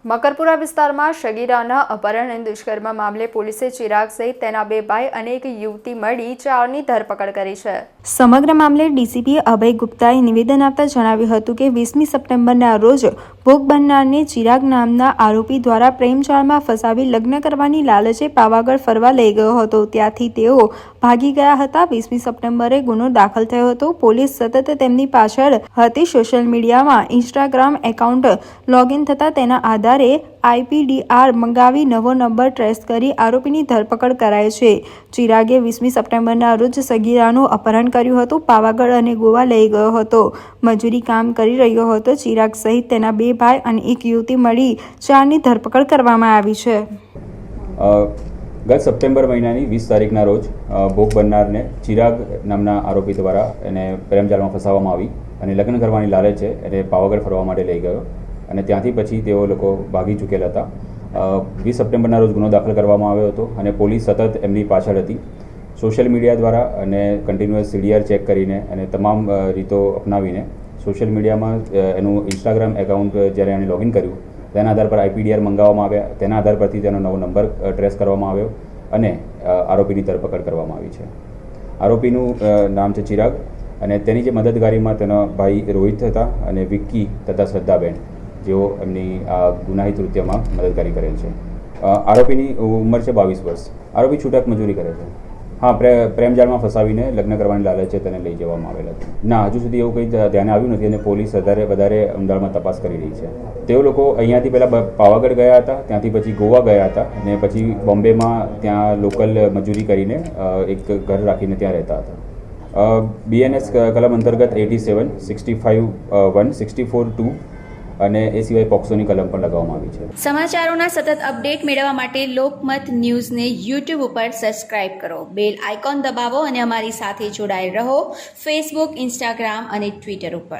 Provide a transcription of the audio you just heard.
મકરપુરા વિસ્તારમાં શગીરાના અપહરણ અને દુષ્કર્મ મામલે પોલીસે ચિરાગ સહિત તેના 2 ભાઈ અને એક યુવતી મળી 4ની ધરપકડ કરી છે। સમગ્ર મામલે ડીસીપી અભય ગુપ્તાએ નિવેદન આપતા જણાવ્યું હતું કે 20મી સપ્ટેમ્બરના રોજ ભોગ બનનારને ચિરાગ નામના આરોપી દ્વારા પ્રેમજાળમાં ફસાવી લગ્ન કરવાની લાલચે પાવાગઢ ફરવા લઈ ગયો હતો। ત્યાંથી તેઓ ભાગી ગયા હતા। 20મી સપ્ટેમ્બરે ગુનો દાખલ થયો હતો। પોલીસ સતત તેમની પાછળ હતી। સોશિયલ મીડિયામાં ઇન્સ્ટાગ્રામ એકાઉન્ટ લોગિન થતા તેના આધારે આઈપીડીઆર મંગાવી નવો નંબર ટ્રેસ કરી આરોપીની ધરપકડ કરાઈ છે। ચિરાગે 20મી સપ્ટેમ્બરના રોજ સગીરાનું અપહરણ કર્યું હતું। પાવાગઢ અને ગોવા લઈ ગયો હતો। મજૂરી કામ કરી રહ્યો હતો। ચિરાગ સહિત તેના 2 ભાઈ અને એક યુવતી મળી 4ની ધરપકડ કરવામાં આવી છે। ગત સપ્ટેમ્બર મહિનાની 20 તારીખના રોજ ભોગ બનનારને ચિરાગ નામના આરોપી દ્વારા એને પ્રેમજાળમાં ફસાવવામાં આવી અને લગ્ન કરવાની લાલચે એને પાવાગઢ ફરવા માટે લઈ ગયો અને ત્યાંથી પછી તેઓ લોકો ભાગી ચૂકેલા હતા। 20 સપ્ટેમ્બરના રોજ ગુનો દાખલ કરવામાં આવ્યો હતો અને પોલીસ સતત એમની પાછળ હતી। સોશિયલ મીડિયા દ્વારા અને કન્ટિન્યુઅસ સીડીઆર ચેક કરીને અને તમામ રીતો અપનાવીને સોશિયલ મીડિયામાં એનું ઇન્સ્ટાગ્રામ એકાઉન્ટ જ્યારે એણે લોગિન કર્યું તેના આધાર પર આઈપીડીઆર મંગાવવામાં આવ્યા। તેના આધાર પરથી તેનો નવો નંબર ટ્રેસ કરવામાં આવ્યો અને આરોપીની ધરપકડ કરવામાં આવી છે। આરોપીનું નામ છે ચિરાગ અને તેની જે મદદગારીમાં તેના ભાઈ રોહિત હતા અને વિક્કી તથા શ્રદ્ધાબેન જેઓ એમની આ ગુનાહિત કૃત્યમાં મદદગારી કરેલ છે। આરોપીની ઉંમર છે 22 વર્ષ। આરોપી છૂટક મજૂરી કરે છે। હા, પ્રેમજાળમાં ફસાવીને લગ્ન કરવાની લાલચે તેને લઈ જવામાં આવેલા હતા। ના, હજુ સુધી એવું કંઈ ધ્યાને આવ્યું નથી અને પોલીસ વધારે ઊંડાણમાં તપાસ કરી રહી છે। તેઓ લોકો અહીંયાથી પહેલાં પાવાગઢ ગયા હતા, ત્યાંથી પછી ગોવા ગયા હતા અને પછી બોમ્બેમાં ત્યાં લોકલ મજૂરી કરીને એક ઘર રાખીને ત્યાં રહેતા હતા। બીએનએસ કલમ અંતર્ગત 87, 65(1), 64(2) અને એ સિવાય પોક્સોની કલમ પણ લગાવવામાં આવી છે। સમાચારોના સતત અપડેટ મેળવવા માટે લોકમત ન્યૂઝને યુટ્યુબ ઉપર સબસ્ક્રાઇબ કરો, બેલ આઇકોન દબાવો અને અમારી સાથે જોડાયેલ રહો ફેસબુક, ઇન્સ્ટાગ્રામ અને ટ્વિટર ઉપર।